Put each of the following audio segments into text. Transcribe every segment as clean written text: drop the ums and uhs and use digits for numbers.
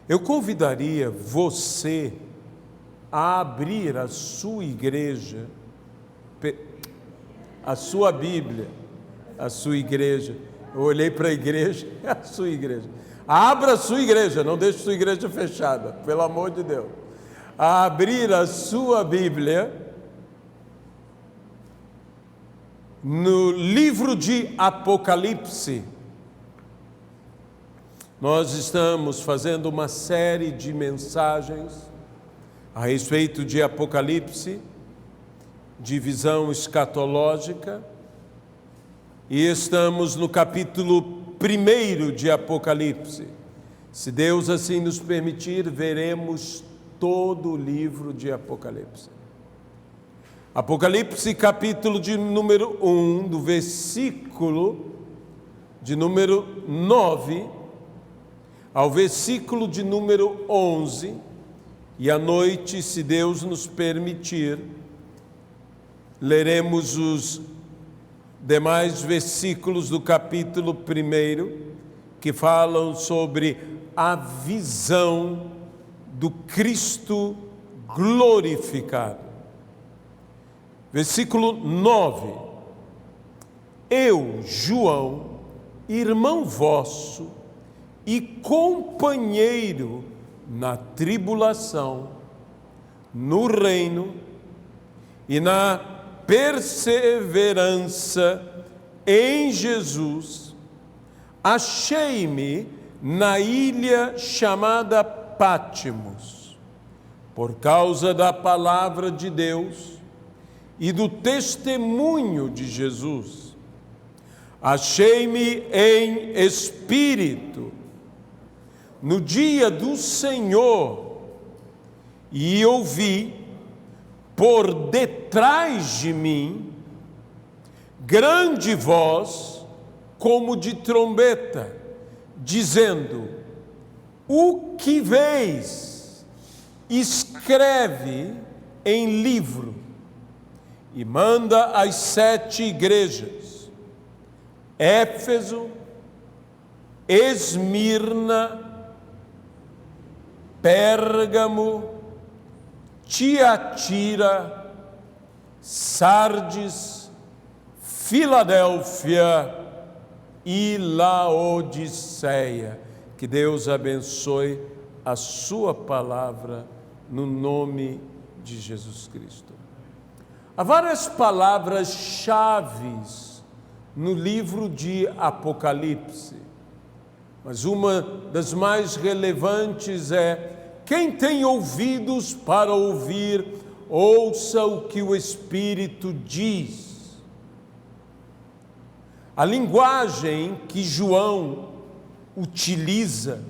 Eu convidaria você a abrir a sua igreja, a sua Bíblia, a sua igreja. Eu olhei para a igreja, a sua igreja. Abra a sua igreja, não deixe a sua igreja fechada, pelo amor de Deus. A abrir a sua Bíblia no livro de Apocalipse. Nós estamos fazendo uma série de mensagens a respeito de Apocalipse, de visão escatológica, e estamos no capítulo 1 de Apocalipse. Se Deus assim nos permitir, veremos todo o livro de Apocalipse. Apocalipse, capítulo de número 1, do versículo de número 9 ao versículo de número 11, e à noite, se Deus nos permitir, leremos os demais versículos do capítulo 1, que falam sobre a visão do Cristo glorificado. Versículo 9: Eu, João, irmão vosso e companheiro na tribulação, no reino e na perseverança em Jesus, achei-me na ilha chamada Pátimos, por causa da palavra de Deus e do testemunho de Jesus. Achei-me em espírito no dia do Senhor e ouvi por detrás de mim grande voz como de trombeta, dizendo: o que vês, escreve em livro e manda às 7 igrejas: Éfeso, Esmirna, Pérgamo, Tiatira, Sardes, Filadélfia e Laodiceia. Que Deus abençoe a sua palavra no nome de Jesus Cristo. Há várias palavras-chave no livro de Apocalipse, mas uma das mais relevantes é: quem tem ouvidos para ouvir, ouça o que o Espírito diz. A linguagem que João utiliza,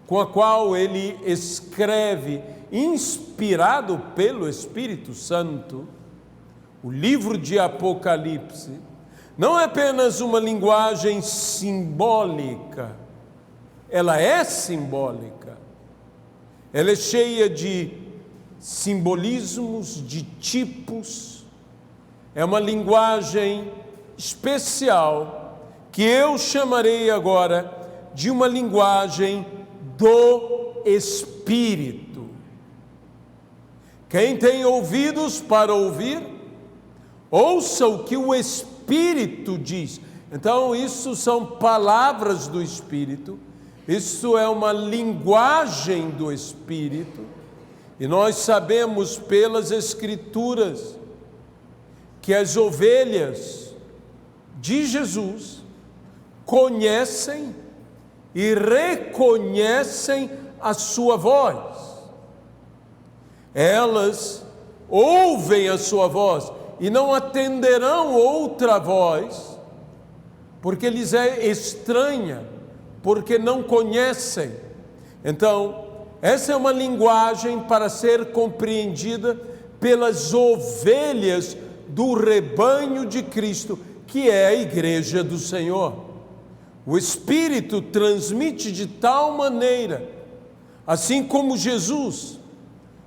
com a qual ele escreve, inspirado pelo Espírito Santo, o livro de Apocalipse, não é apenas uma linguagem simbólica, ela é simbólica. Ela é cheia de simbolismos, de tipos. É uma linguagem especial que eu chamarei agora de uma linguagem do Espírito. Quem tem ouvidos para ouvir, ouça o que o Espírito diz. Então, isso são palavras do Espírito. Isso é uma linguagem do Espírito, e nós sabemos pelas Escrituras que as ovelhas de Jesus conhecem e reconhecem a sua voz. Elas ouvem a sua voz e não atenderão outra voz, porque lhes é estranha, porque não conhecem. Então, essa é uma linguagem para ser compreendida pelas ovelhas do rebanho de Cristo, que é a igreja do Senhor. O Espírito transmite de tal maneira, assim como Jesus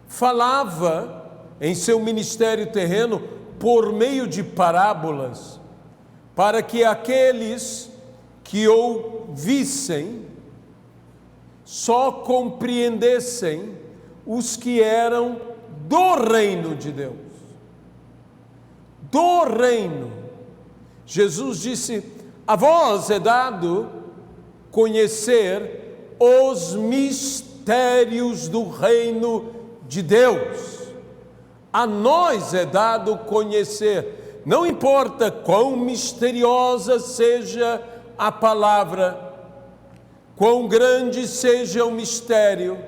falava em seu ministério terreno por meio de parábolas, para que aqueles que ouvissem só compreendessem os que eram do reino de Deus. Do reino. Jesus disse: a vós é dado conhecer os mistérios do reino de Deus. A nós é dado conhecer. Não importa quão misteriosa seja a palavra, quão grande seja o mistério,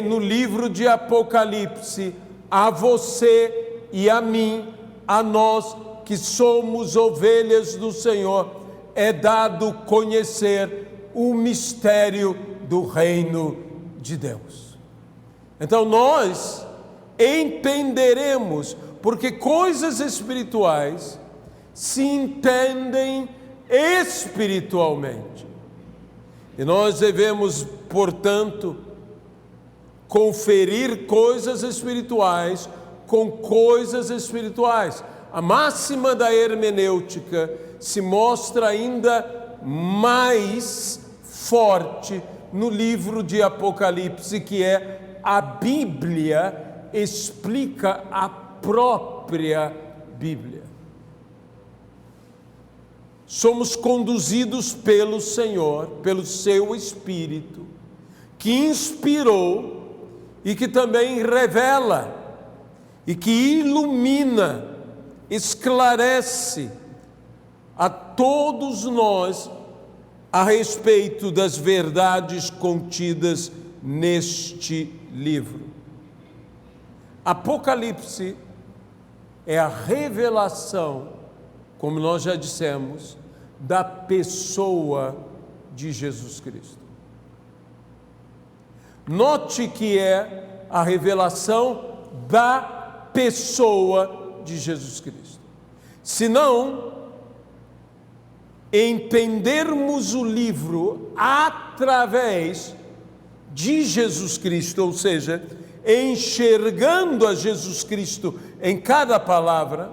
no livro de Apocalipse, a você e a mim, a nós que somos ovelhas do Senhor, é dado conhecer o mistério do reino de Deus. Então nós entenderemos, porque coisas espirituais se entendem espiritualmente. E nós devemos, portanto, conferir coisas espirituais com coisas espirituais. A máxima da hermenêutica se mostra ainda mais forte no livro de Apocalipse, que é a Bíblia explica a própria Bíblia. Somos conduzidos pelo Senhor, pelo seu Espírito, que inspirou e que também revela e que ilumina, esclarece a todos nós a respeito das verdades contidas neste livro. Apocalipse é a revelação, como nós já dissemos, da pessoa de Jesus Cristo. Note que é a revelação da pessoa de Jesus Cristo. Se não entendermos o livro através de Jesus Cristo, ou seja, enxergando a Jesus Cristo em cada palavra,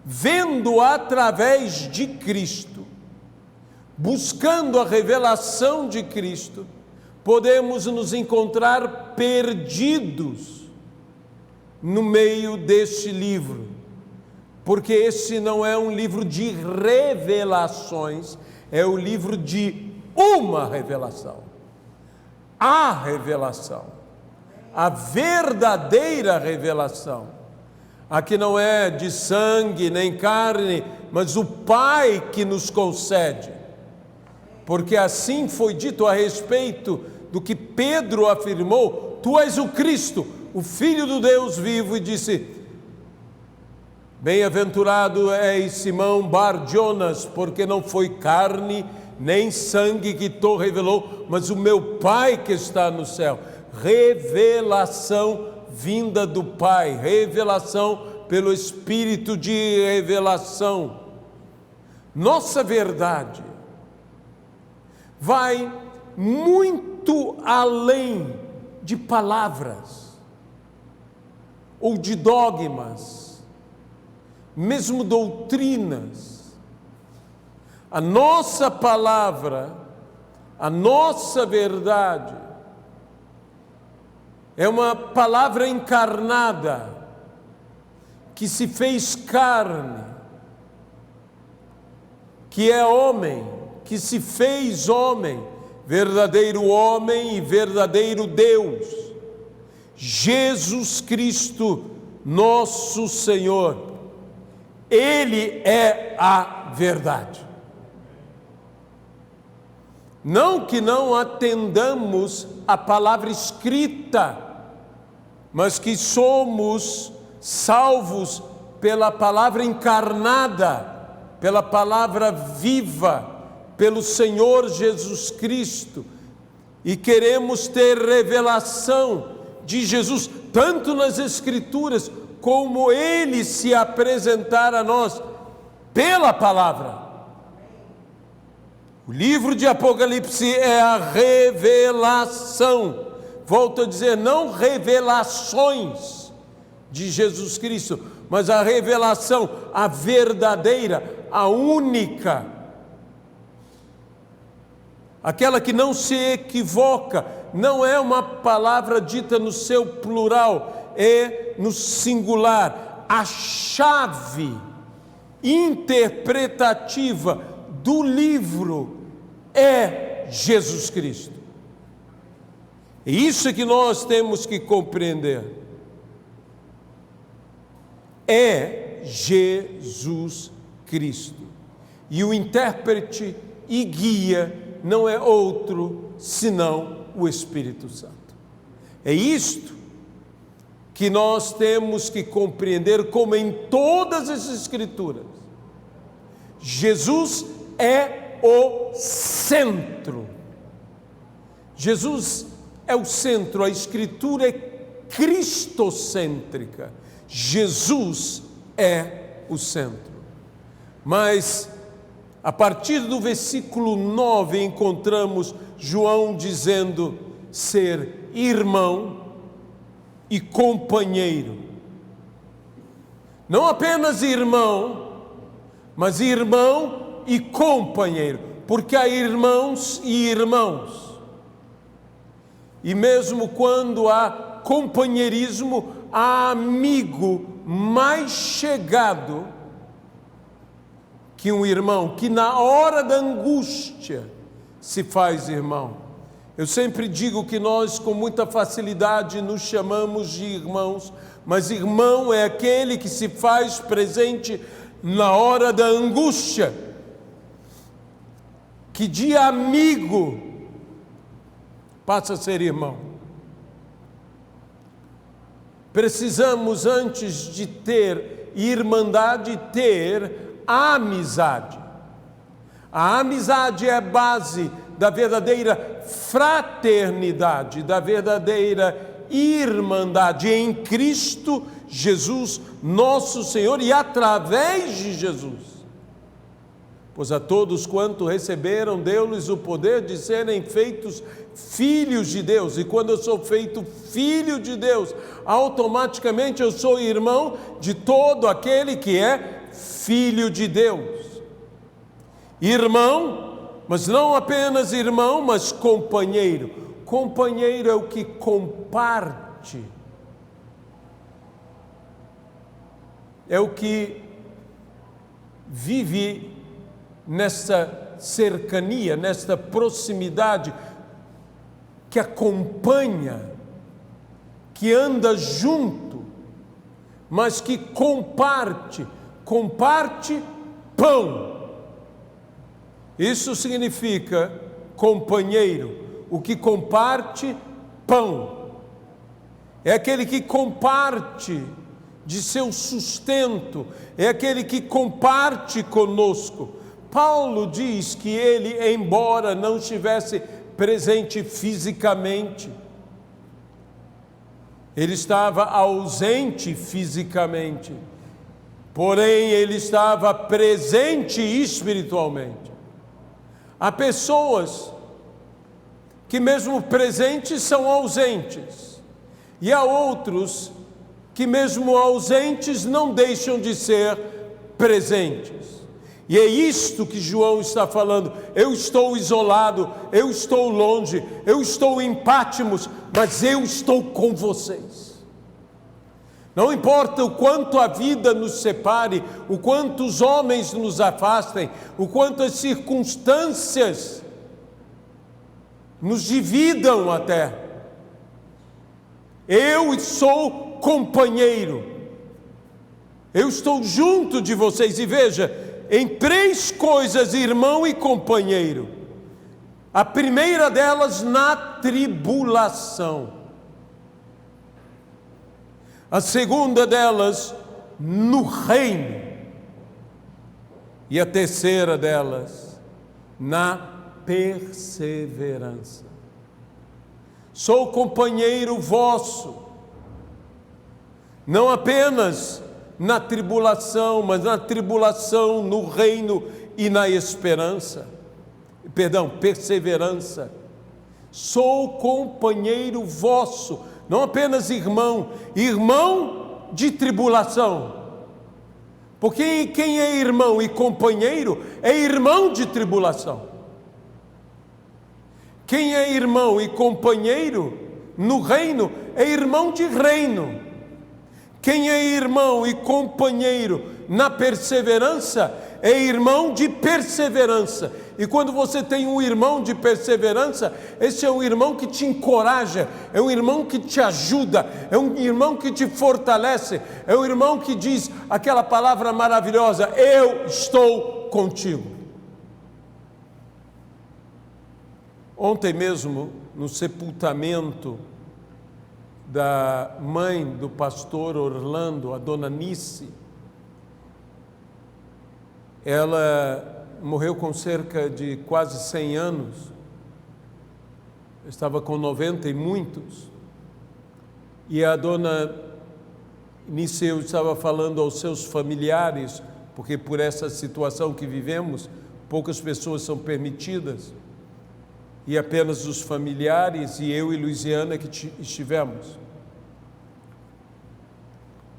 vendo através de Cristo, buscando a revelação de Cristo, podemos nos encontrar perdidos no meio deste livro, porque esse não é um livro de revelações, é o livro de uma revelação. A revelação, a verdadeira revelação, a que não é de sangue nem carne, mas o Pai que nos concede, porque assim foi dito a respeito do que Pedro afirmou: tu és o Cristo, o Filho do Deus vivo, e disse: bem-aventurado és Simão Bar-Jonas, porque não foi carne nem sangue que te revelou, mas o meu Pai que está no céu. Revelação vinda do Pai, revelação pelo Espírito de revelação. Nossa verdade vai muito além de palavras ou de dogmas, mesmo doutrinas. A nossa palavra, a nossa verdade, é uma palavra encarnada, que se fez carne, que é homem, que se fez homem, verdadeiro homem e verdadeiro Deus, Jesus Cristo, nosso Senhor. Ele é a verdade. Não que não atendamos a palavra escrita, mas que somos salvos pela palavra encarnada, pela palavra viva, pelo Senhor Jesus Cristo, e queremos ter revelação de Jesus, tanto nas Escrituras, como Ele se apresentar a nós pela palavra. O livro de Apocalipse é a revelação, volto a dizer, não revelações de Jesus Cristo, mas a revelação, a verdadeira, a única, aquela que não se equivoca, não é uma palavra dita no seu plural, é no singular. A chave interpretativa do livro é Jesus Cristo. É isso que nós temos que compreender. É Jesus Cristo. E o intérprete e guia não é outro senão o Espírito Santo. É isto que nós temos que compreender, como em todas as Escrituras. Jesus é o centro. Jesus é o centro, a Escritura é cristocêntrica. Jesus é o centro. Mas, a partir do versículo 9, encontramos João dizendo ser irmão e companheiro. Não apenas irmão, mas irmão e companheiro, porque há irmãos e irmãos. E mesmo quando há companheirismo, há amigo mais chegado que um irmão, que na hora da angústia se faz irmão. Eu sempre digo que nós com muita facilidade nos chamamos de irmãos, mas irmão é aquele que se faz presente na hora da angústia, que de amigo passa a ser irmão. Precisamos, antes de ter irmandade, ter amizade. A amizade é a base da verdadeira fraternidade, da verdadeira irmandade em Cristo Jesus, nosso Senhor, e através de Jesus. Pois a todos quanto receberam, deu-lhes o poder de serem feitos filhos de Deus. E quando eu sou feito filho de Deus, automaticamente eu sou irmão de todo aquele que é filho de Deus. Irmão, mas não apenas irmão, mas companheiro. Companheiro é o que comparte. É o que vive nessa cercania, nesta proximidade, que acompanha, que anda junto, mas que comparte pão. Isso significa companheiro, o que comparte pão. É aquele que comparte de seu sustento, é aquele que comparte conosco. Paulo diz que ele, embora não estivesse presente fisicamente, ele estava ausente fisicamente, porém ele estava presente espiritualmente. Há pessoas que mesmo presentes são ausentes, e há outros que mesmo ausentes não deixam de ser presentes. E é isto que João está falando. Eu estou isolado, eu estou longe, eu estou em Pátimos, mas eu estou com vocês. Não importa o quanto a vida nos separe, o quanto os homens nos afastem, o quanto as circunstâncias nos dividam até. Eu sou companheiro. Eu estou junto de vocês. E veja, em 3 coisas, irmão e companheiro. A primeira delas, na tribulação. A segunda delas, no reino. E a terceira delas, na perseverança. Sou companheiro vosso, não apenas na tribulação, mas na tribulação, no reino e na perseverança. Sou companheiro vosso, não apenas irmão de tribulação. Porque quem é irmão e companheiro é irmão de tribulação. Quem é irmão e companheiro no reino é irmão de reino. Quem é irmão e companheiro na perseverança é irmão de perseverança. E quando você tem um irmão de perseverança, esse é um irmão que te encoraja, é um irmão que te ajuda, é um irmão que te fortalece, é um irmão que diz aquela palavra maravilhosa: eu estou contigo. Ontem mesmo, no sepultamento da mãe do pastor Orlando, a dona Nice, ela morreu com cerca de quase 100 anos, estava com 90 e muitos, e a dona Niceu estava falando aos seus familiares, porque por essa situação que vivemos, poucas pessoas são permitidas, e apenas os familiares e eu e Luiziana que estivemos.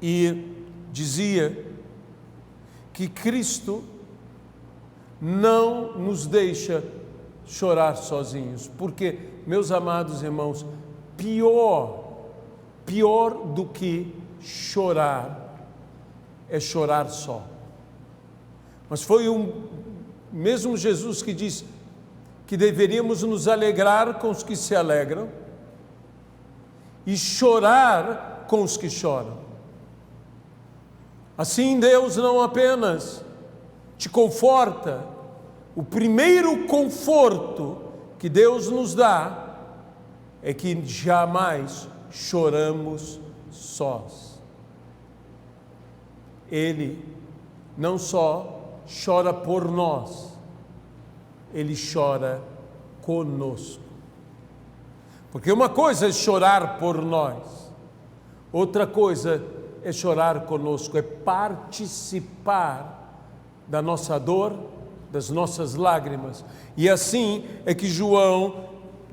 E dizia que Cristo não nos deixa chorar sozinhos, porque, meus amados irmãos, pior do que chorar é chorar só. Mas foi mesmo Jesus que disse que deveríamos nos alegrar com os que se alegram e chorar com os que choram. Assim, Deus não apenas te conforta, o primeiro conforto que Deus nos dá é que jamais choramos sós. Ele não só chora por nós, Ele chora conosco. Porque uma coisa é chorar por nós, outra coisa é chorar conosco, é participar da nossa dor, das nossas lágrimas. E assim é que João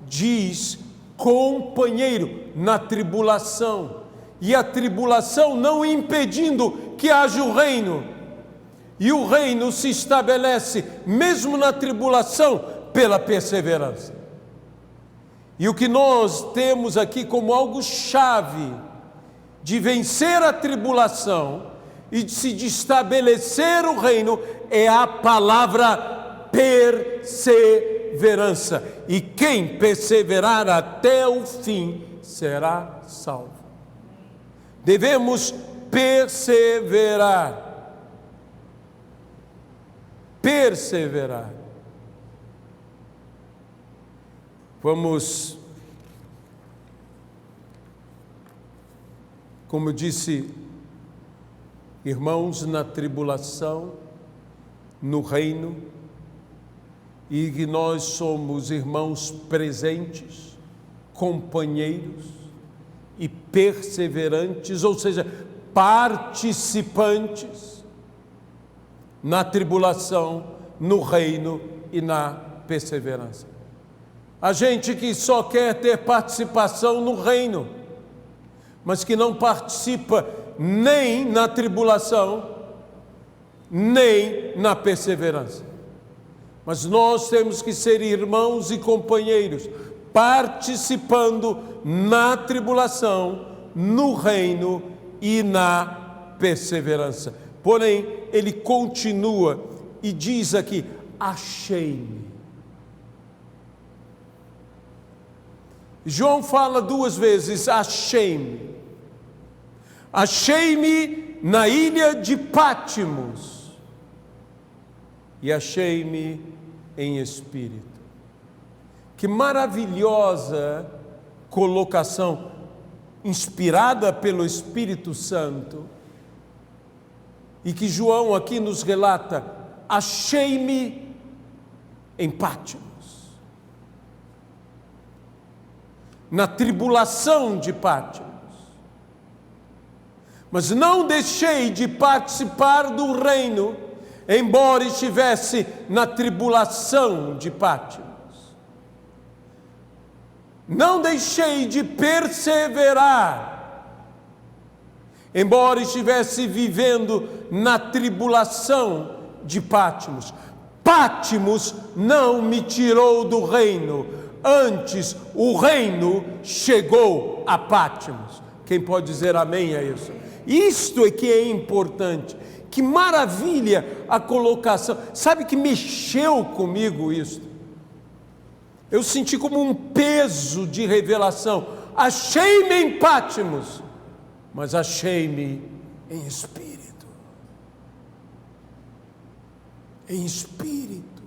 diz companheiro na tribulação, e a tribulação não impedindo que haja o reino, e o reino se estabelece mesmo na tribulação pela perseverança. E o que nós temos aqui como algo chave de vencer a tribulação e de estabelecer o reino é a palavra perseverança. E quem perseverar até o fim será salvo. Devemos perseverar. Perseverar. Vamos, como eu disse, irmãos na tribulação, no reino, e que nós somos irmãos presentes, companheiros e perseverantes, ou seja, participantes na tribulação, no reino e na perseverança. A gente que só quer ter participação no reino, mas que não participa nem na tribulação, nem na perseverança. Mas nós temos que ser irmãos e companheiros, participando na tribulação, no reino e na perseverança. Porém, ele continua e diz aqui: achei-me. João fala duas vezes: achei-me. Achei-me na ilha de Pátimos e achei-me em espírito. Que maravilhosa colocação, inspirada pelo Espírito Santo, e que João aqui nos relata: achei-me em Pátimos, na tribulação de Pátimos, mas não deixei de participar do reino, embora estivesse na tribulação de Pátimos. Não deixei de perseverar, embora estivesse vivendo na tribulação de Pátimos. Pátimos não me tirou do reino, antes o reino chegou a Pátimos. Quem pode dizer amém a isso? Isto é que é importante. Que maravilha a colocação. Sabe que mexeu comigo isso? Eu senti como um peso de revelação. Achei-me em Pátimos, mas achei-me em espírito. Em espírito.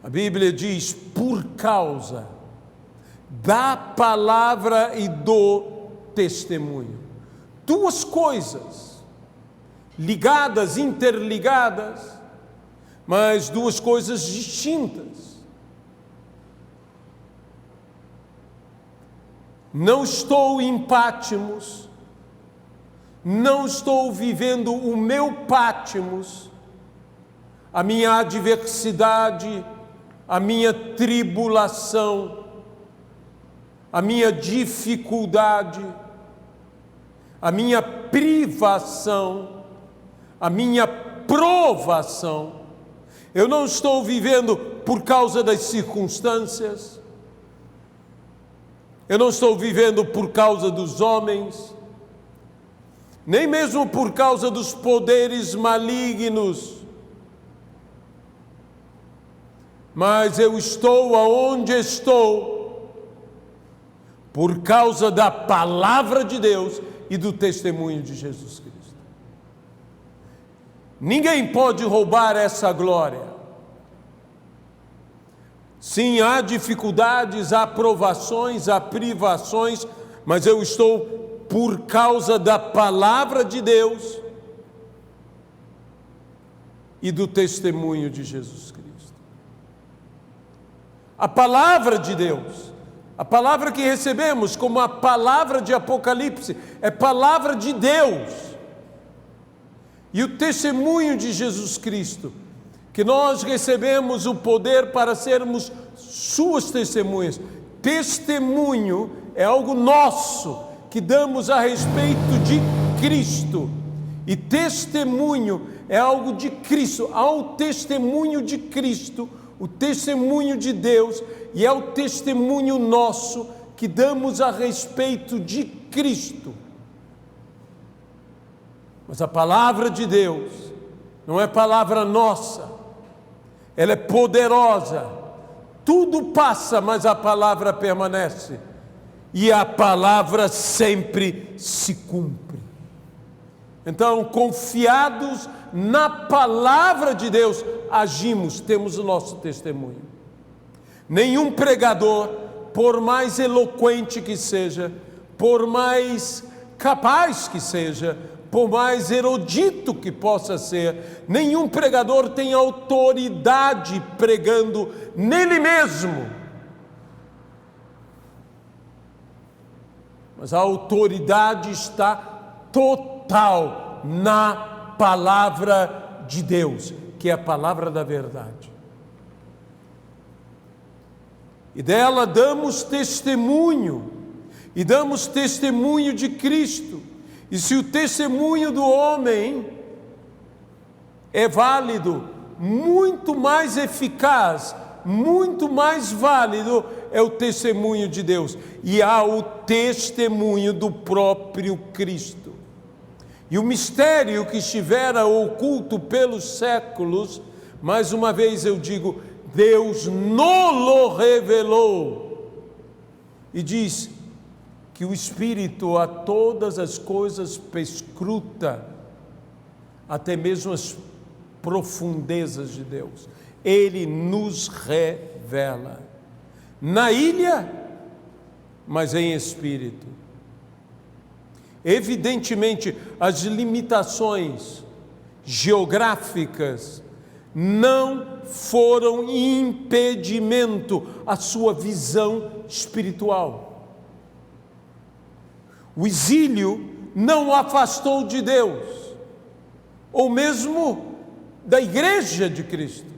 A Bíblia diz, por causa da palavra e do testemunho. Duas coisas, ligadas, interligadas, mas duas coisas distintas. Não estou em Pátimos, não estou vivendo o meu Pátimos, a minha adversidade, a minha tribulação, a minha dificuldade, a minha privação, a minha provação. Eu não estou vivendo por causa das circunstâncias, eu não estou vivendo por causa dos homens, nem mesmo por causa dos poderes malignos, mas eu estou aonde estou por causa da palavra de Deus e do testemunho de Jesus Cristo. Ninguém pode roubar essa glória. Sim, há dificuldades, há provações, há privações, mas eu estou por causa da palavra de Deus e do testemunho de Jesus Cristo. A palavra de Deus, a palavra que recebemos como a palavra de Apocalipse, é palavra de Deus. E o testemunho de Jesus Cristo, que nós recebemos o poder para sermos suas testemunhas. Testemunho é algo nosso, que damos a respeito de Cristo. E testemunho é algo de Cristo. Há o testemunho de Cristo, o testemunho de Deus, e é o testemunho nosso que damos a respeito de Cristo. Mas a palavra de Deus não é palavra nossa, ela é poderosa. Tudo passa, mas a palavra permanece, e a palavra sempre se cumpre. Então, confiados na palavra de Deus, agimos, temos o nosso testemunho. Nenhum pregador, por mais eloquente que seja, por mais capaz que seja, por mais erudito que possa ser, nenhum pregador tem autoridade pregando nele mesmo. Mas a autoridade está total na palavra de Deus, que é a palavra da verdade. E dela damos testemunho, e damos testemunho de Cristo. E se o testemunho do homem é válido, muito mais eficaz, muito mais válido é o testemunho de Deus. E há o testemunho do próprio Cristo. E o mistério que estivera oculto pelos séculos, mais uma vez eu digo, Deus nos revelou. E diz que o Espírito a todas as coisas perscruta, até mesmo as profundezas de Deus. Ele nos revela. Na ilha, mas em espírito. Evidentemente, as limitações geográficas não foram impedimento à sua visão espiritual. O exílio não o afastou de Deus, ou mesmo da igreja de Cristo.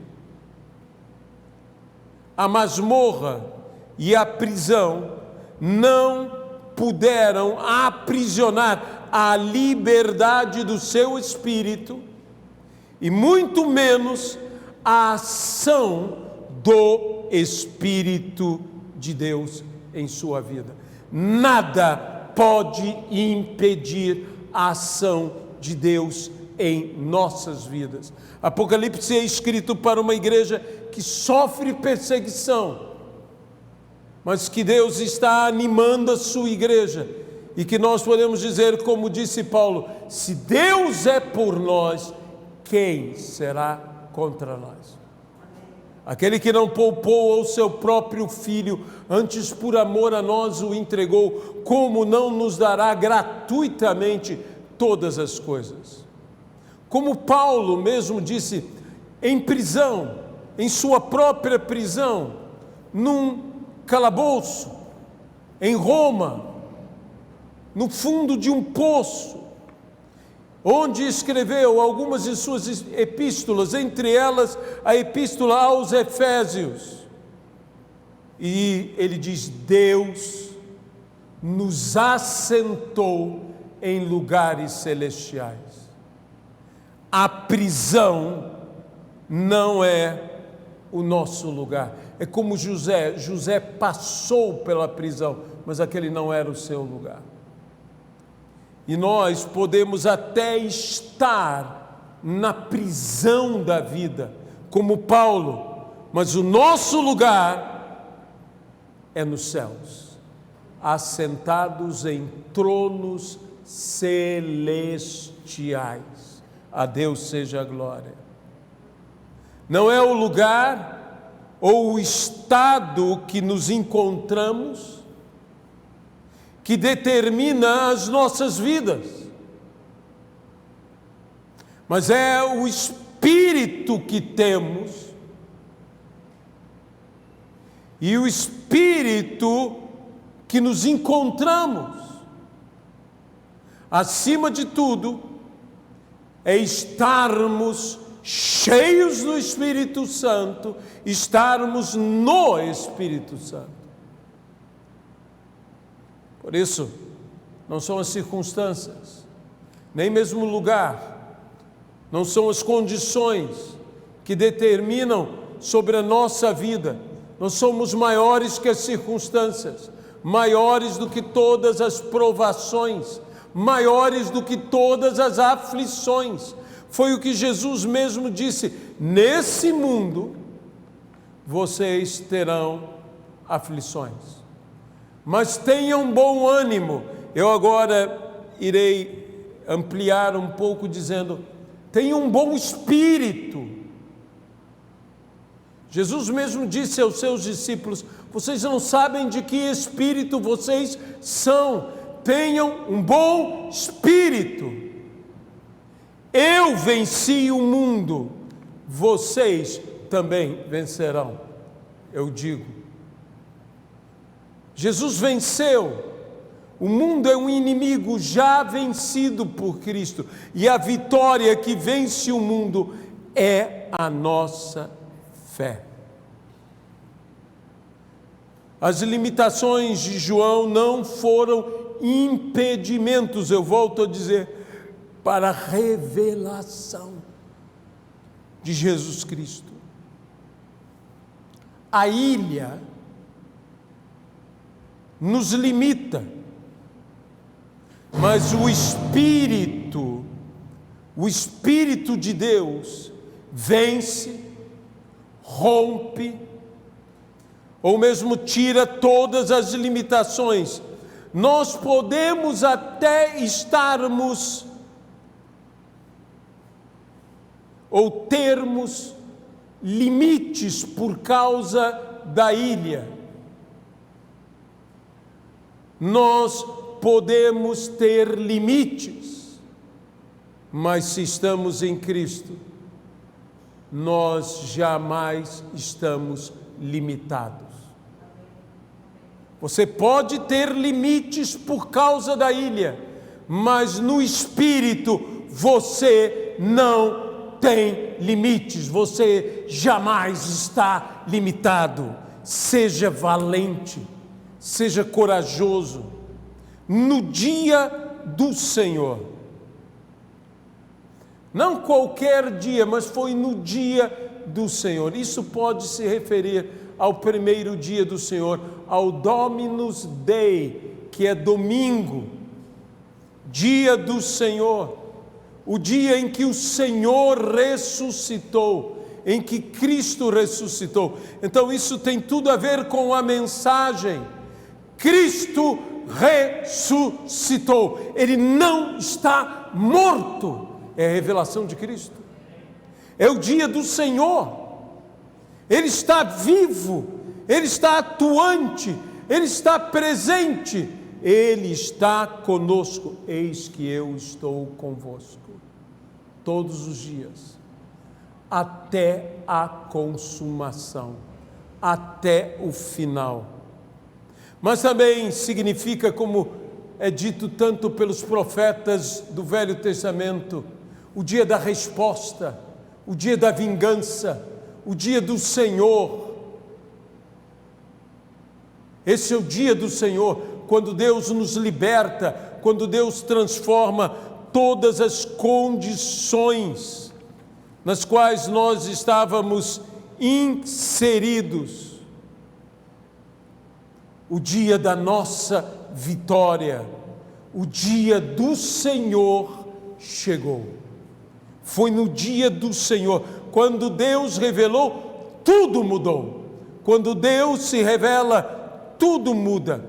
A masmorra e a prisão não puderam aprisionar a liberdade do seu espírito, e muito menos a ação do Espírito de Deus em sua vida. Nada pode impedir a ação de Deus em nossas vidas. Apocalipse é escrito para uma igreja que sofre perseguição, mas que Deus está animando a sua igreja, e que nós podemos dizer, como disse Paulo: se Deus é por nós, quem será contra nós? Aquele que não poupou ao seu próprio filho, antes por amor a nós o entregou, como não nos dará gratuitamente todas as coisas? Como Paulo mesmo disse, em prisão, em sua própria prisão, num calabouço, em Roma, no fundo de um poço, onde escreveu algumas de suas epístolas, entre elas a epístola aos Efésios. E ele diz: Deus nos assentou em lugares celestiais. A prisão não é o nosso lugar. É como José passou pela prisão, mas aquele não era o seu lugar. E nós podemos até estar na prisão da vida, como Paulo, mas o nosso lugar é nos céus, assentados em tronos celestiais. A Deus seja a glória. Não é o lugar ou o estado que nos encontramos que determina as nossas vidas, mas é o espírito que temos, e o espírito que nos encontramos. Acima de tudo, é estarmos cheios do Espírito Santo, estarmos no Espírito Santo. Por isso, não são as circunstâncias, nem mesmo o lugar, não são as condições que determinam sobre a nossa vida. Nós somos maiores que as circunstâncias, maiores do que todas as provações, maiores do que todas as aflições. Foi o que Jesus mesmo disse: nesse mundo vocês terão aflições, mas tenham bom ânimo. Eu agora irei ampliar um pouco dizendo: tenham um bom espírito. Jesus mesmo disse aos seus discípulos: vocês não sabem de que espírito vocês são. Tenham um bom espírito. Eu venci o mundo, vocês também vencerão. Eu digo, Jesus venceu. O mundo é um inimigo já vencido por Cristo, e a vitória que vence o mundo é a nossa fé. As limitações de João não foram impedimentos, eu volto a dizer, para a revelação de Jesus Cristo. A ilha nos limita, mas o Espírito de Deus vence, rompe, ou mesmo tira todas as limitações. Nós podemos até estarmos ou termos limites por causa da ilha. Nós podemos ter limites, mas se estamos em Cristo, nós jamais estamos limitados. Você pode ter limites por causa da ilha, mas no Espírito você não tem limites, você jamais está limitado. Seja valente, seja corajoso no dia do Senhor. Não qualquer dia, mas foi no dia do Senhor. Isso pode se referir ao primeiro dia do Senhor, ao Dominus Dei, que é domingo, dia do Senhor, o dia em que o Senhor ressuscitou, em que Cristo ressuscitou. Então isso tem tudo a ver com a mensagem. Cristo ressuscitou, Ele não está morto. É a revelação de Cristo, é o dia do Senhor. Ele está vivo, Ele está atuante, Ele está presente, Ele está conosco. Eis que eu estou convosco todos os dias, até a consumação, até o final. Mas também significa, como é dito tanto pelos profetas do Velho Testamento, o dia da resposta, o dia da vingança, o dia do Senhor. Esse é o dia do Senhor, quando Deus nos liberta, quando Deus transforma todas as condições nas quais nós estávamos inseridos. O dia da nossa vitória, o dia do Senhor chegou. Foi no dia do Senhor, quando Deus revelou, tudo mudou. Quando Deus se revela, tudo muda.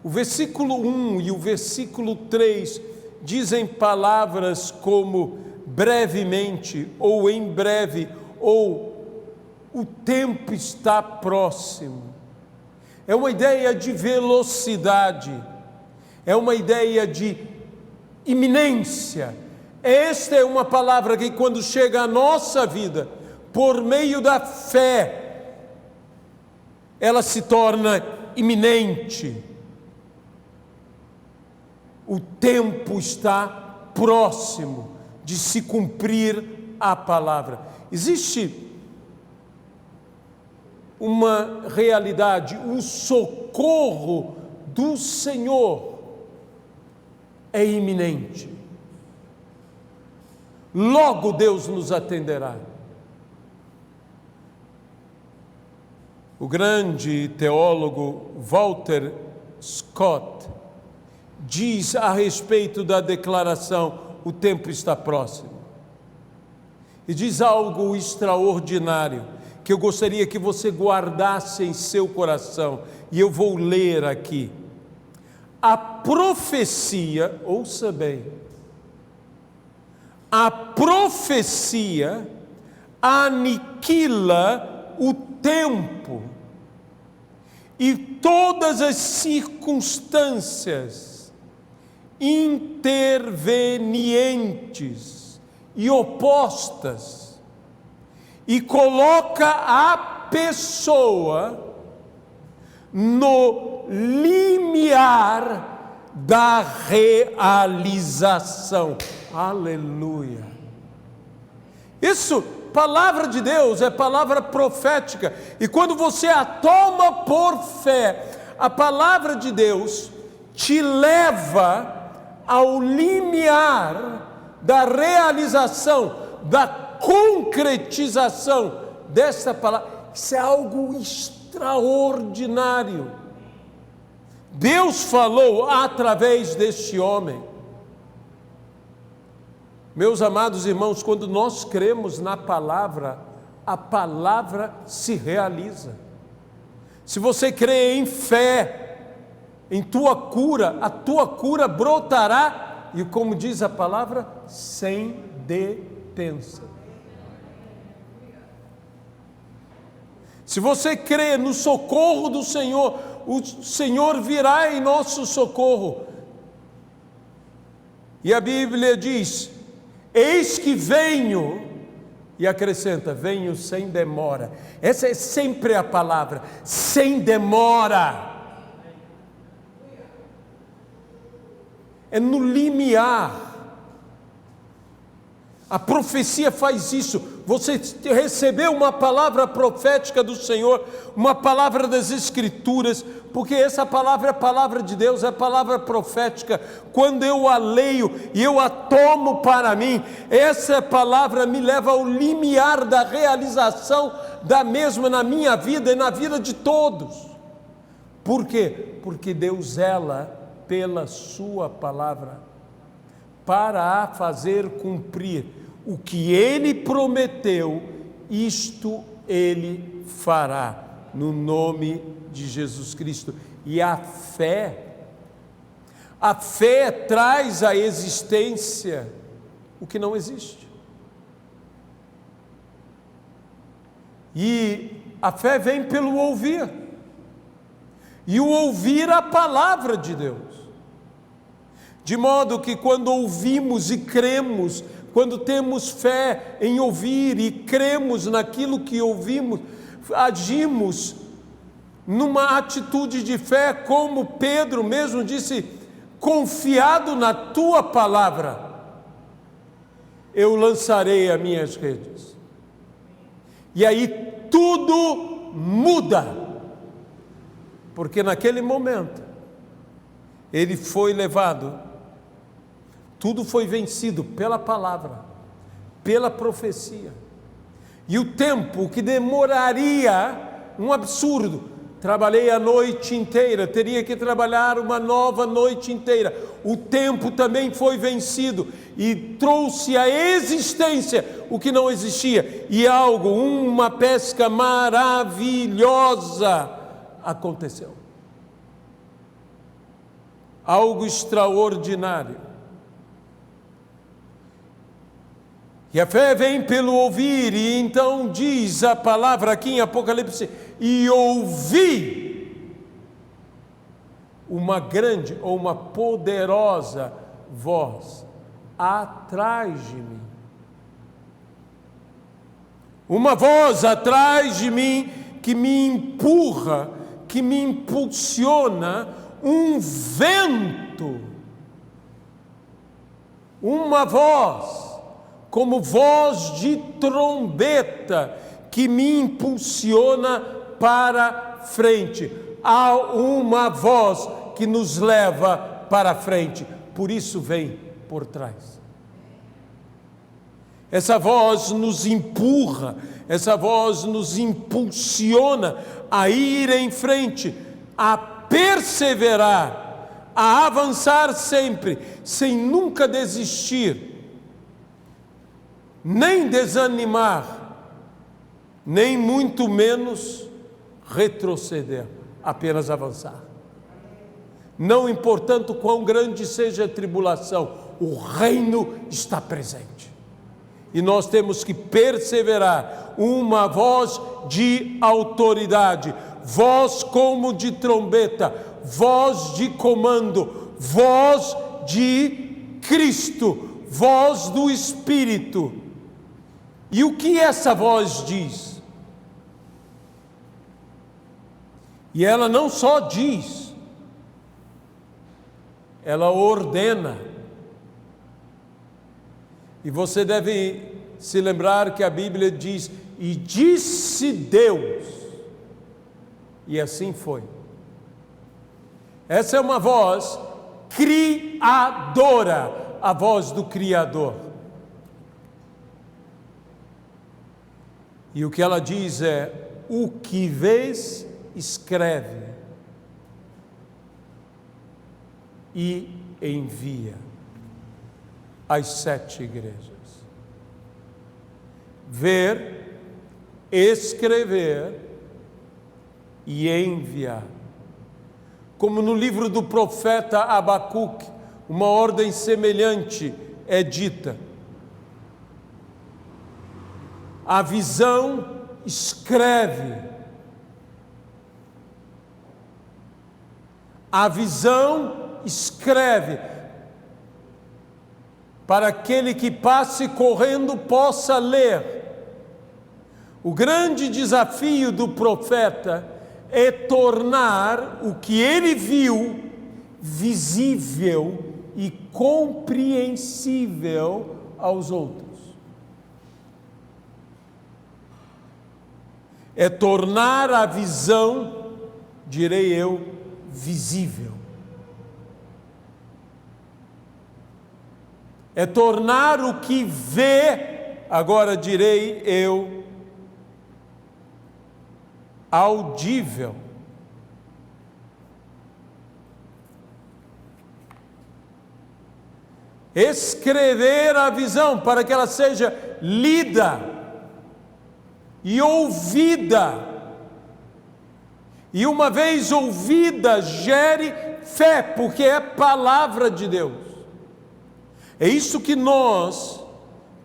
O versículo 1 e o versículo 3 dizem palavras como brevemente, ou em breve, ou o tempo está próximo. É uma ideia de velocidade, é uma ideia de iminência. Esta é uma palavra que, quando chega à nossa vida, por meio da fé, ela se torna iminente. O tempo está próximo de se cumprir a palavra. Existe uma realidade, o socorro do Senhor é iminente. Logo Deus nos atenderá. O grande teólogo Walter Scott diz a respeito da declaração: o tempo está próximo. E diz algo extraordinário, que eu gostaria que você guardasse em seu coração, e eu vou ler aqui. A profecia, ouça bem, a profecia aniquila o tempo e todas as circunstâncias intervenientes e opostas, e coloca a pessoa no limiar da realização. Aleluia! Isso, palavra de Deus, é palavra profética, e quando você a toma por fé, a palavra de Deus te leva ao limiar da realização, da concretização dessa palavra. Isso é algo extraordinário. Deus falou através deste homem. Meus amados irmãos, quando nós cremos na palavra, a palavra se realiza. Se você crê em fé, em tua cura, a tua cura brotará, e como diz a palavra, sem detença. Se você crê no socorro do Senhor, o Senhor virá em nosso socorro. E a Bíblia diz: eis que venho, e acrescenta, venho sem demora. Essa é sempre a palavra, sem demora. É no limiar. A profecia faz isso. você recebeu uma palavra profética do Senhor, uma palavra das Escrituras, porque essa palavra é a palavra de Deus, é a palavra profética. Quando eu a leio e eu a tomo para mim, essa palavra me leva ao limiar da realização da mesma na minha vida e na vida de todos. Por quê? Porque Deus zela pela sua palavra, para a fazer cumprir. O que Ele prometeu, isto Ele fará, no nome de Jesus Cristo. E a fé traz à existência o que não existe. E a fé vem pelo ouvir, e o ouvir a palavra de Deus. De modo que quando ouvimos e cremos, quando temos fé em ouvir e cremos naquilo que ouvimos, agimos numa atitude de fé, como Pedro mesmo disse: confiado na tua palavra, eu lançarei as minhas redes. E aí tudo muda, porque naquele momento ele foi levado, tudo foi vencido pela palavra, pela profecia. E o tempo que demoraria, um absurdo, trabalhei a noite inteira, teria que trabalhar uma nova noite inteira. O tempo também foi vencido e trouxe à existência o que não existia. E algo, uma pesca maravilhosa aconteceu. Algo extraordinário. E a fé vem pelo ouvir, e então diz a palavra aqui em Apocalipse: e ouvi uma grande ou uma poderosa voz atrás de mim. Uma voz atrás de mim que me empurra, que me impulsiona, um vento, uma voz, como voz de trombeta, que me impulsiona para frente. Há uma voz que nos leva para frente, por isso vem por trás. Essa voz nos empurra, essa voz nos impulsiona a ir em frente, a perseverar, a avançar sempre, sem nunca desistir, nem desanimar, nem muito menos retroceder, apenas avançar. Não importando quão grande seja a tribulação, o reino está presente. E nós temos que perseverar. Uma voz de autoridade, voz como de trombeta, voz de comando, voz de Cristo, voz do Espírito. E o que essa voz diz? E ela não só diz, ela ordena. E você deve se lembrar que a Bíblia diz: e disse Deus, e assim foi. Essa é uma voz criadora, a voz do Criador. E o que ela diz é: o que vês, escreve e envia às 7 igrejas. Ver, escrever e enviar. Como no livro do profeta Abacuque, uma ordem semelhante é dita. A visão escreve. A visão escreve, para aquele que passe correndo possa ler. O grande desafio do profeta é tornar o que ele viu visível e compreensível aos outros. é tornar a visão, direi eu, visível. É tornar o que vê, agora direi eu, audível. Escrever a visão para que ela seja lida e ouvida. E uma vez ouvida, gere fé, porque é palavra de Deus. É isso que nós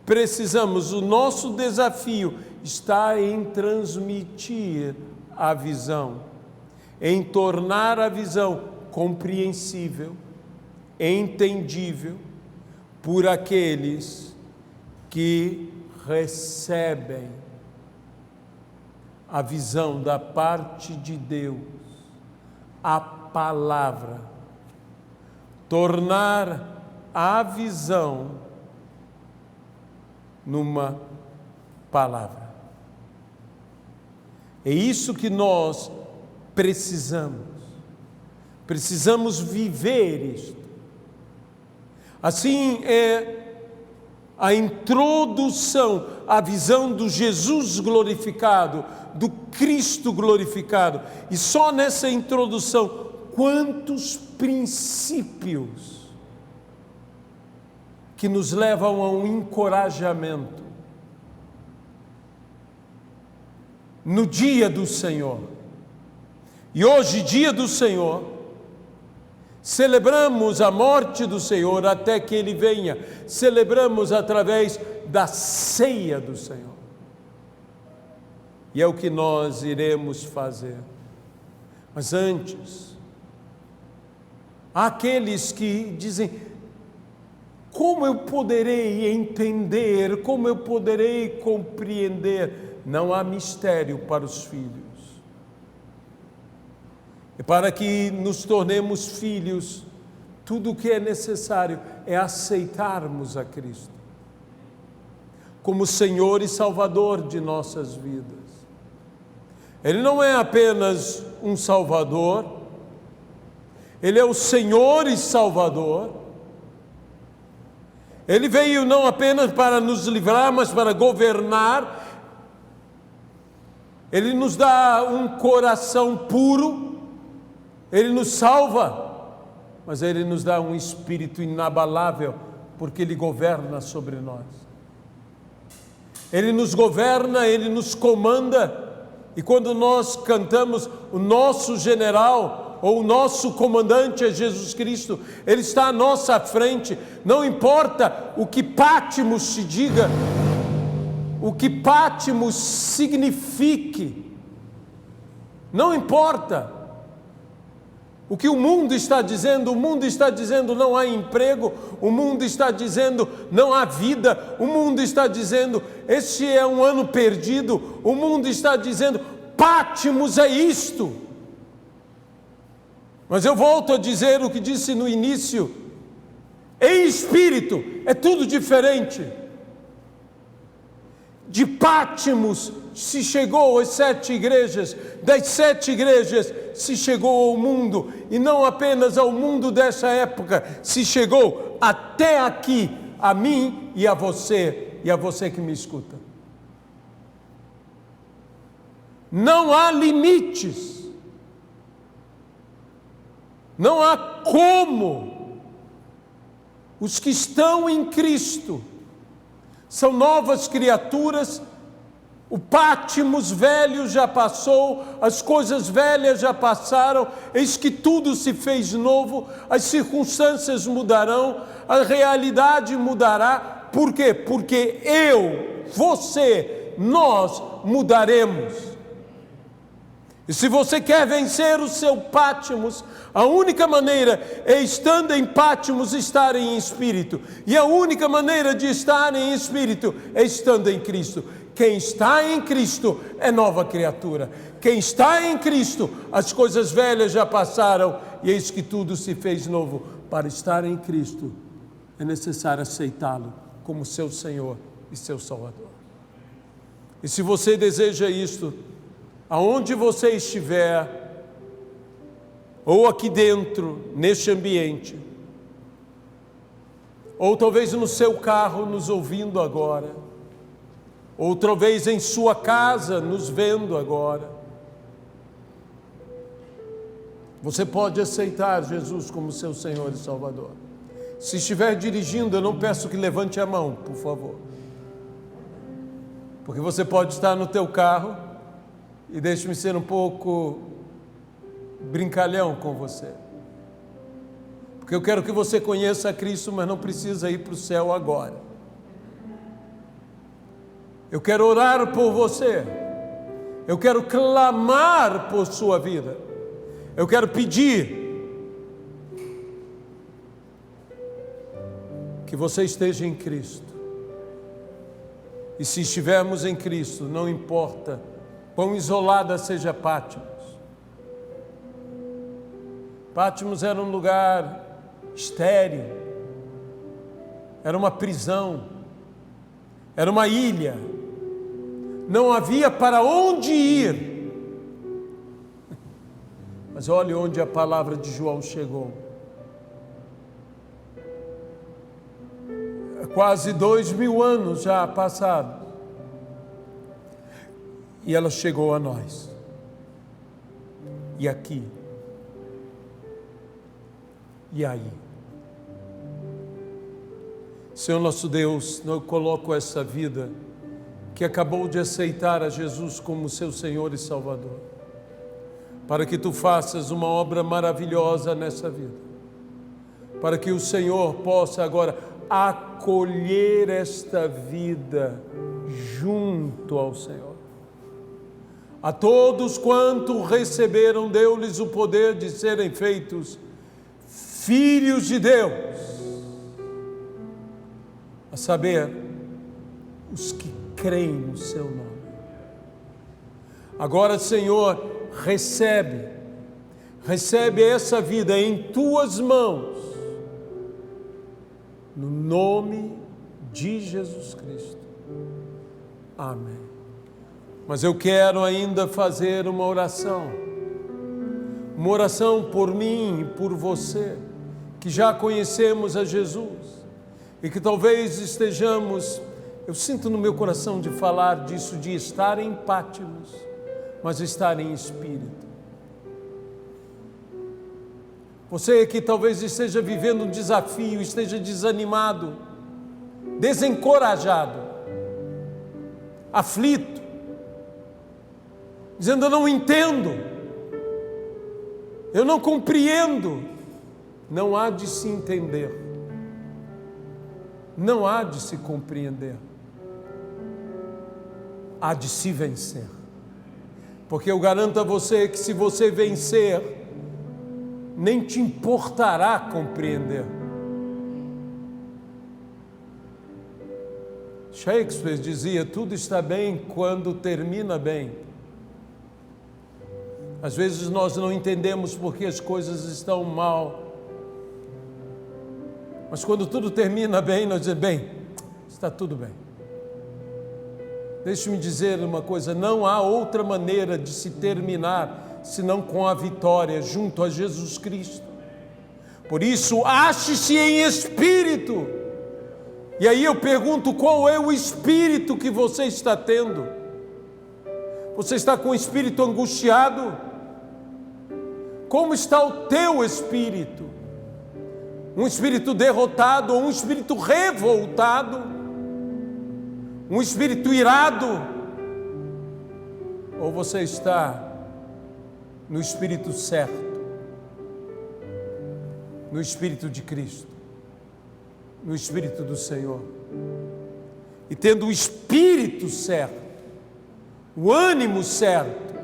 precisamos. O nosso desafio está em transmitir a visão, em tornar a visão compreensível, entendível por aqueles que recebem a visão da parte de Deus, a palavra. Tornar a visão numa palavra. É isso que nós precisamos. Precisamos viver isto. Assim é a introdução à visão do Jesus glorificado, do Cristo glorificado. E só nessa introdução, quantos princípios que nos levam a um encorajamento no dia do Senhor. E hoje, dia do Senhor, celebramos a morte do Senhor até que Ele venha. Celebramos através da ceia do Senhor. E é o que nós iremos fazer. Mas antes, há aqueles que dizem: como eu poderei entender, como eu poderei compreender? Não há mistério para os filhos. E para que nos tornemos filhos, tudo o que é necessário é aceitarmos a Cristo como Senhor e Salvador de nossas vidas. Ele não é apenas um Salvador, Ele é o Senhor e Salvador. Ele veio não apenas para nos livrar, mas para governar. Ele nos dá um coração puro, Ele nos salva, mas Ele nos dá um espírito inabalável, porque Ele governa sobre nós. Ele nos governa, Ele nos comanda, e quando nós cantamos o nosso general, ou o nosso comandante é Jesus Cristo, Ele está à nossa frente. Não importa o que Patmos te diga, o que Patmos signifique, não importa o que o mundo está dizendo. O mundo está dizendo não há emprego, o mundo está dizendo não há vida, o mundo está dizendo este é um ano perdido, o mundo está dizendo Patmos é isto. Mas eu volto a dizer o que disse no início: em espírito é tudo diferente. De Patmos se chegou às 7 igrejas, das 7 igrejas se chegou ao mundo, e não apenas ao mundo dessa época, se chegou até aqui, a mim e a você que me escuta. Não há limites. Não há como. Os que estão em Cristo são novas criaturas. O Patmos velho já passou, as coisas velhas já passaram, eis que tudo se fez novo, as circunstâncias mudarão, a realidade mudará. Por quê? Porque eu, você, nós mudaremos. E se você quer vencer o seu Patmos, a única maneira é, estando em Patmos, estar em espírito. E a única maneira de estar em espírito é estando em Cristo. Quem está em Cristo é nova criatura. Quem está em Cristo, as coisas velhas já passaram e eis que tudo se fez novo. Para estar em Cristo, é necessário aceitá-lo como seu Senhor e seu Salvador. E se você deseja isto, aonde você estiver, ou aqui dentro, neste ambiente, ou talvez no seu carro nos ouvindo agora, ou talvez em sua casa nos vendo agora, você pode aceitar Jesus como seu Senhor e Salvador. Se estiver dirigindo, eu não peço que levante a mão, por favor. Porque você pode estar no teu carro, e deixe-me ser um pouco brincalhão com você. Porque eu quero que você conheça Cristo, mas não precisa ir para o céu agora. Eu quero orar por você. Eu quero clamar por sua vida. Eu quero pedir que você esteja em Cristo. E se estivermos em Cristo, não importa quão isolada seja Pátimos. Pátimos era um lugar estéril, era uma prisão, era uma ilha, não havia para onde ir. Mas olhe onde a palavra de João chegou. Quase 2000 anos já passados, e ela chegou a nós, e aqui, e aí. Senhor nosso Deus, eu coloco essa vida que acabou de aceitar a Jesus como seu Senhor e Salvador, para que Tu faças uma obra maravilhosa nessa vida, para que o Senhor possa agora acolher esta vida junto ao Senhor. A todos quanto receberam, deu-lhes o poder de serem feitos filhos de Deus, a saber, os que creem no seu nome. Agora, Senhor, recebe essa vida em Tuas mãos, no nome de Jesus Cristo. Amém. Mas eu quero ainda fazer uma oração por mim e por você, que já conhecemos a Jesus, e que talvez estejamos, eu sinto no meu coração de falar disso, de estar em Pátimos, mas estar em espírito. Você que talvez esteja vivendo um desafio, esteja desanimado, desencorajado, aflito, dizendo: eu não entendo, eu não compreendo. Não há de se entender, não há de se compreender, há de se vencer. Porque eu garanto a você que se você vencer, nem te importará compreender. Shakespeare dizia: tudo está bem quando termina bem. Às vezes nós não entendemos porque as coisas estão mal, mas quando tudo termina bem, nós dizemos: bem, está tudo bem. Deixe-me dizer uma coisa: não há outra maneira de se terminar senão com a vitória junto a Jesus Cristo. Por isso, ache-se em espírito. E aí eu pergunto: qual é o espírito que você está tendo? Você está com o espírito angustiado? Como está o teu espírito? Um espírito derrotado ou um espírito revoltado? Um espírito irado? Ou você está no espírito certo, no espírito de Cristo, no espírito do Senhor? E tendo o espírito certo, o ânimo certo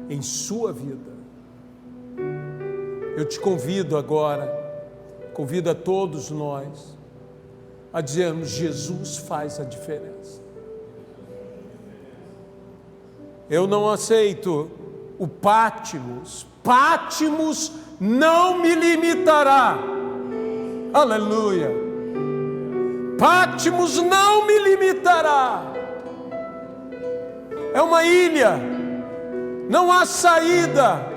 em sua vida, eu te convido agora, convido a todos nós a dizermos: Jesus faz a diferença. Eu não aceito o Pátimos. Pátimos não me limitará. Aleluia. Pátimos não me limitará. É uma ilha, não há saída.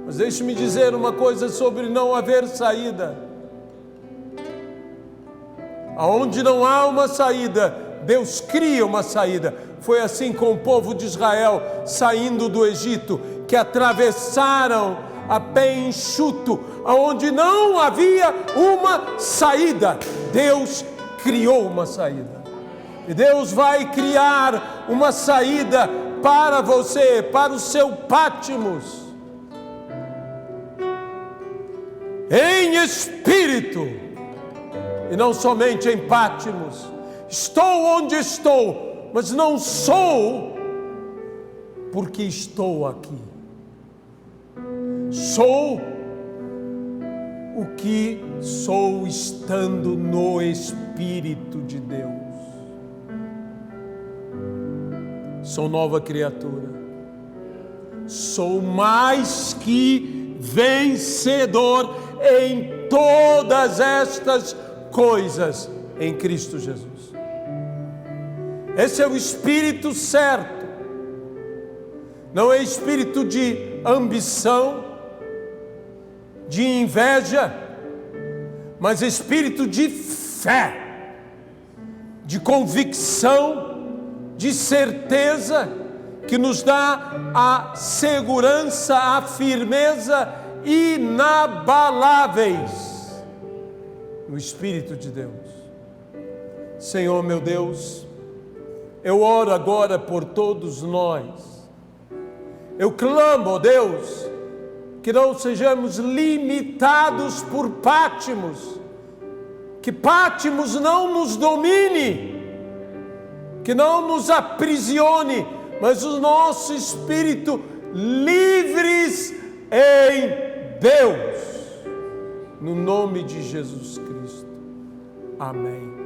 Mas deixe-me dizer uma coisa sobre não haver saída. Aonde não há uma saída, Deus cria uma saída. Foi assim com o povo de Israel saindo do Egito, que atravessaram a pé enxuto, aonde não havia uma saída. Deus criou uma saída. E Deus vai criar uma saída para você, para o seu Pátimos, em espírito, e não somente em Pátimos. Estou onde estou, mas não sou porque estou aqui. Sou o que sou estando no Espírito de Deus. Sou nova criatura. Sou mais que vencedor em todas estas coisas em Cristo Jesus. Esse é o espírito certo. Não é espírito de ambição, de inveja, mas espírito de fé, de convicção, de certeza, que nos dá a segurança, a firmeza inabaláveis no Espírito de Deus. Senhor meu Deus, eu oro agora por todos nós. Eu clamo, ó Deus, que não sejamos limitados por Pátimos, que Pátimos não nos domine, que não nos aprisione, mas o nosso espírito livres em Deus, no nome de Jesus Cristo. Amém.